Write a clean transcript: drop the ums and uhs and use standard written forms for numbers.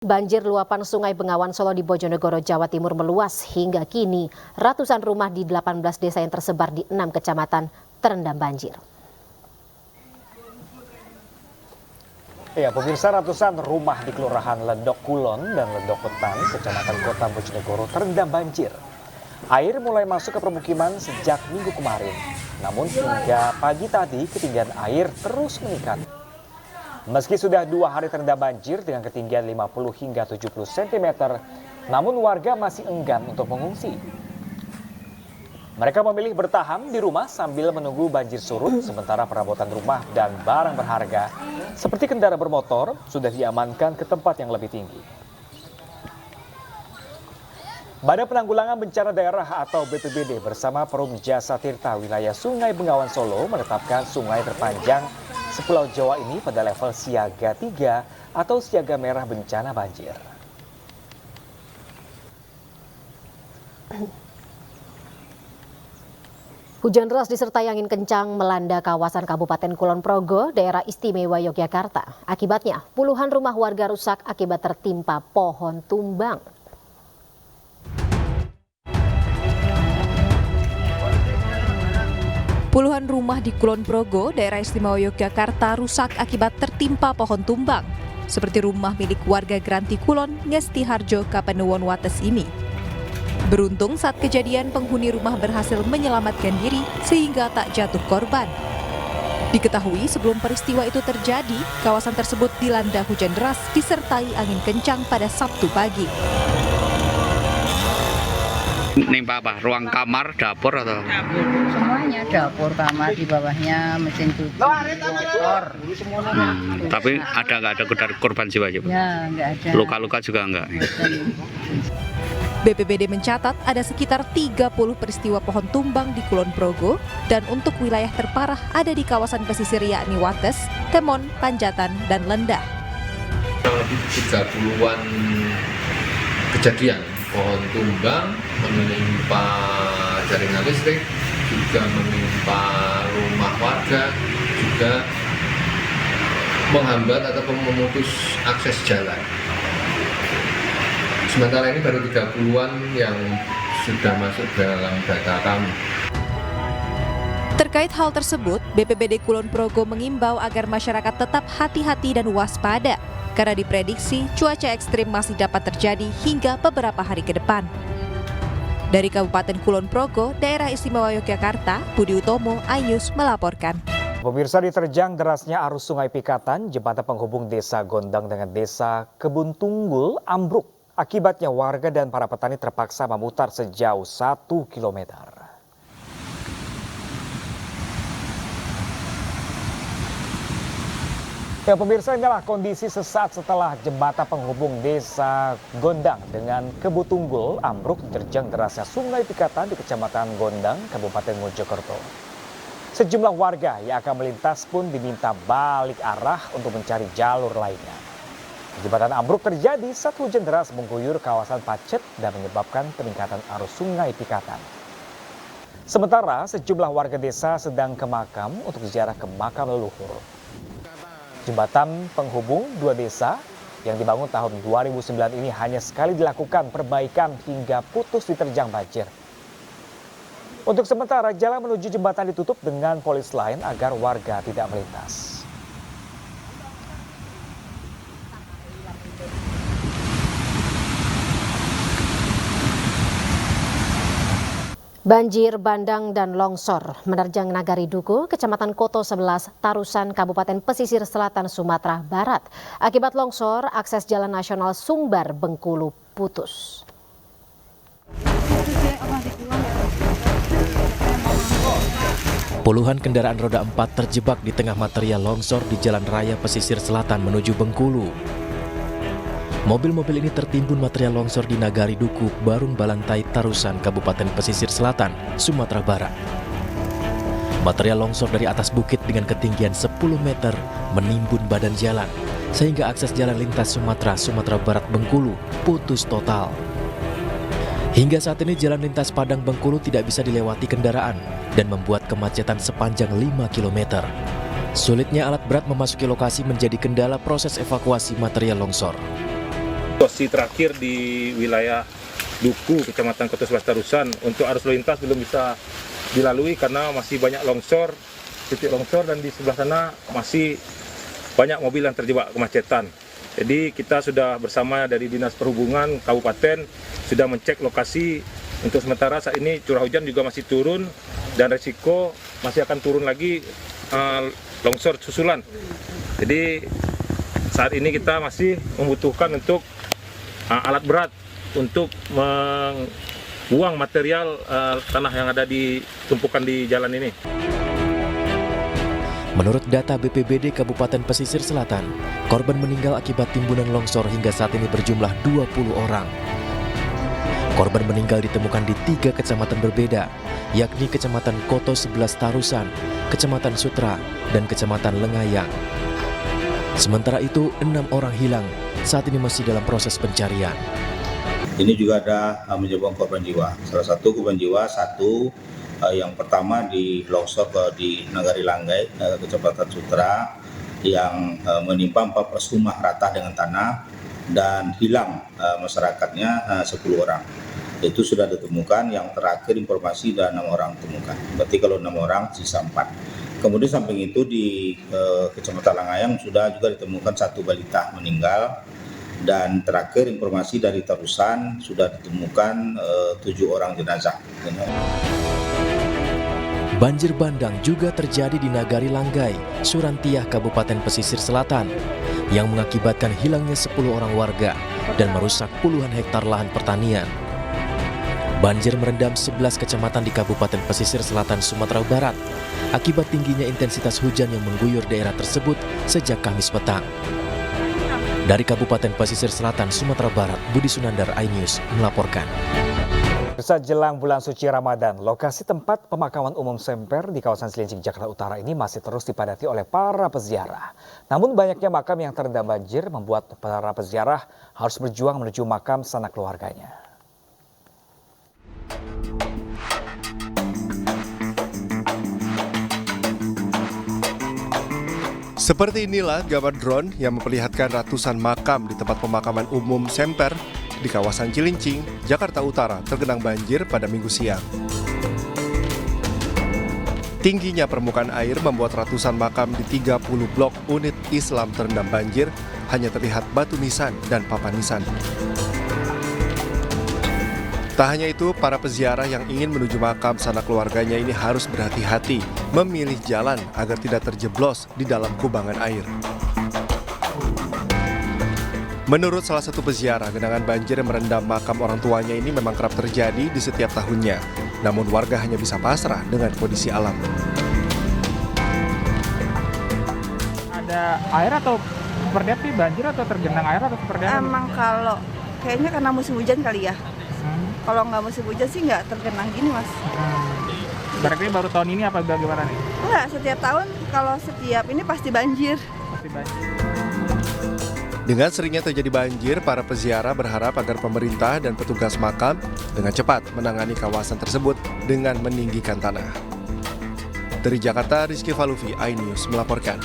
Banjir luapan Sungai Bengawan Solo di Bojonegoro, Jawa Timur meluas hingga kini ratusan rumah di 18 desa yang tersebar di 6 kecamatan terendam banjir. Ya, pemirsa, ratusan rumah di Kelurahan Ledok Kulon dan Ledok Wetan, Kecamatan Kota Bojonegoro terendam banjir. Air mulai masuk ke permukiman sejak minggu kemarin. Namun hingga pagi tadi ketinggian air terus meningkat. Meski sudah 2 hari terendam banjir dengan ketinggian 50 hingga 70 cm, namun warga masih enggan untuk mengungsi. Mereka memilih bertahan di rumah sambil menunggu banjir surut, sementara perabotan rumah dan barang berharga seperti kendaraan bermotor sudah diamankan ke tempat yang lebih tinggi. Badan Penanggulangan Bencana Daerah atau BPBD bersama Perum Jasa Tirta wilayah Sungai Bengawan Solo menetapkan sungai terpanjang sepulau Jawa ini pada level siaga 3 atau siaga merah bencana banjir. Hujan deras disertai angin kencang melanda kawasan Kabupaten Kulon Progo, daerah istimewa Yogyakarta. Akibatnya, puluhan rumah warga rusak akibat tertimpa pohon tumbang. Puluhan rumah di Kulon Progo, daerah istimewa Yogyakarta rusak akibat tertimpa pohon tumbang. Seperti rumah milik warga Granti Kulon, Ngesti Harjo, Kapanewon Wates ini. Beruntung saat kejadian penghuni rumah berhasil menyelamatkan diri sehingga tak jatuh korban. Diketahui sebelum peristiwa itu terjadi, kawasan tersebut dilanda hujan deras disertai angin kencang pada Sabtu pagi. Nimpa apa? Ruang kamar, dapur atau? Dapur, semuanya dapur, kamar, di bawahnya mesin cuci, motor. Tapi nggak ada korban jiwa juga? Ya, nggak ada. Luka-luka juga nggak? BPBD mencatat ada sekitar 30 peristiwa pohon tumbang di Kulon Progo dan untuk wilayah terparah ada di kawasan pesisir yakni Wates, Temon, Panjatan, dan Lendah. Lebih 30-an kejadian pohon tumbang menimpa jaringan listrik, juga menimpa rumah warga, juga menghambat ataupun memutus akses jalan. Sementara ini baru 30-an yang sudah masuk dalam data kami. Terkait hal tersebut, BPBD Kulon Progo mengimbau agar masyarakat tetap hati-hati dan waspada karena diprediksi cuaca ekstrim masih dapat terjadi hingga beberapa hari ke depan. Dari Kabupaten Kulon Progo, daerah istimewa Yogyakarta, Budi Utomo, iNews melaporkan. Pemirsa, diterjang derasnya arus Sungai Pikatan, jembatan penghubung Desa Gondang dengan Desa Kebun Tunggul ambruk. Akibatnya warga dan para petani terpaksa memutar sejauh 1 km. Ya, pemirsa, inilah kondisi sesaat setelah jembatan penghubung Desa Gondang dengan Kebun Tunggul ambruk diterjang derasnya Sungai Pikatan di Kecamatan Gondang, Kabupaten Mojokerto. Sejumlah warga yang akan melintas pun diminta balik arah untuk mencari jalur lainnya. Jembatan ambruk terjadi saat hujan deras mengguyur kawasan Pacet dan menyebabkan peningkatan arus Sungai Pikatan. Sementara sejumlah warga desa sedang ke makam untuk ziarah ke makam leluhur. Jembatan penghubung 2 desa yang dibangun tahun 2009 ini hanya sekali dilakukan perbaikan hingga putus diterjang banjir. Untuk sementara jalan menuju jembatan ditutup dengan polis lain agar warga tidak melintas. Banjir bandang dan longsor menerjang Nagari Duku, Kecamatan Koto 11, Tarusan, Kabupaten Pesisir Selatan, Sumatera Barat. Akibat longsor, akses jalan nasional Sumbar Bengkulu putus. Puluhan kendaraan roda 4 terjebak di tengah material longsor di Jalan Raya Pesisir Selatan menuju Bengkulu. Mobil-mobil ini tertimbun material longsor di Nagari Duku, Barung Balantai, Tarusan, Kabupaten Pesisir Selatan, Sumatera Barat. Material longsor dari atas bukit dengan ketinggian 10 meter menimbun badan jalan, sehingga akses jalan lintas Sumatera Barat Bengkulu putus total. Hingga saat ini jalan lintas Padang Bengkulu tidak bisa dilewati kendaraan dan membuat kemacetan sepanjang 5 km. Sulitnya alat berat memasuki lokasi menjadi kendala proses evakuasi material longsor. Posisi terakhir di wilayah Duku, Kecamatan Koto 11 Tarusan, untuk arus lalu lintas belum bisa dilalui karena masih banyak longsor, titik longsor, dan di sebelah sana masih banyak mobil yang terjebak kemacetan. Jadi kita sudah bersama dari Dinas Perhubungan Kabupaten sudah mencek lokasi. Untuk sementara saat ini curah hujan juga masih turun dan resiko masih akan turun lagi longsor susulan. Jadi saat ini kita masih membutuhkan untuk alat berat untuk membuang material tanah yang ada di tumpukan di jalan ini. Menurut data BPBD Kabupaten Pesisir Selatan, korban meninggal akibat timbunan longsor hingga saat ini berjumlah 20 orang. Korban meninggal ditemukan di 3 kecamatan berbeda, yakni Kecamatan Koto 11 Tarusan, Kecamatan Sutra, dan Kecamatan Lengayang. Sementara itu, 6 orang hilang, saat ini masih dalam proses pencarian. Ini juga ada menyebabkan korban jiwa. Salah satu korban jiwa, yang pertama di longsor di Nagari Langgai, Kecamatan Sutra, yang menimpa 14 rumah rata dengan tanah dan hilang masyarakatnya 10 orang. Itu sudah ditemukan, yang terakhir informasi dan 6 orang ditemukan. Berarti kalau 6 orang sisa 4. Kemudian samping itu di Kecamatan Lengayang sudah juga ditemukan 1 balita meninggal. Dan terakhir informasi dari Tarusan sudah ditemukan 7 orang jenazah. Banjir bandang juga terjadi di Nagari Langgai, Surantiah, Kabupaten Pesisir Selatan, yang mengakibatkan hilangnya 10 orang warga dan merusak puluhan hektar lahan pertanian. Banjir merendam 11 kecamatan di Kabupaten Pesisir Selatan, Sumatera Barat, akibat tingginya intensitas hujan yang mengguyur daerah tersebut sejak Kamis petang. Dari Kabupaten Pesisir Selatan, Sumatera Barat, Budi Sunandar, iNews melaporkan. Saat jelang bulan suci Ramadan, lokasi tempat pemakaman umum Semper di kawasan Cilincing, Jakarta Utara ini masih terus dipadati oleh para peziarah. Namun banyaknya makam yang terendam banjir membuat para peziarah harus berjuang menuju makam sanak keluarganya. Seperti inilah gambar drone yang memperlihatkan ratusan makam di tempat pemakaman umum Semper di kawasan Cilincing, Jakarta Utara tergenang banjir pada Minggu siang. Tingginya permukaan air membuat ratusan makam di 30 blok unit Islam terendam banjir, hanya terlihat batu nisan dan papan nisan. Tak hanya itu, para peziarah yang ingin menuju makam sanak keluarganya ini harus berhati-hati memilih jalan agar tidak terjeblos di dalam kubangan air. Menurut salah satu peziarah, genangan banjir yang merendam makam orang tuanya ini memang kerap terjadi di setiap tahunnya. Namun warga hanya bisa pasrah dengan kondisi alam. Ada air atau seperti apa sih, banjir atau tergenang air atau seperti apa? Emang kalau kayaknya karena musim hujan kali ya. Kalau nggak musim hujan sih nggak tergenang gini, Mas. Berarti baru tahun ini apa bagaimana nih? Enggak, setiap tahun kalau setiap ini pasti banjir. Pasti banjir. Dengan seringnya terjadi banjir, para peziarah berharap agar pemerintah dan petugas makam dengan cepat menangani kawasan tersebut dengan meninggikan tanah. Dari Jakarta, Rizky Falufi, iNews melaporkan.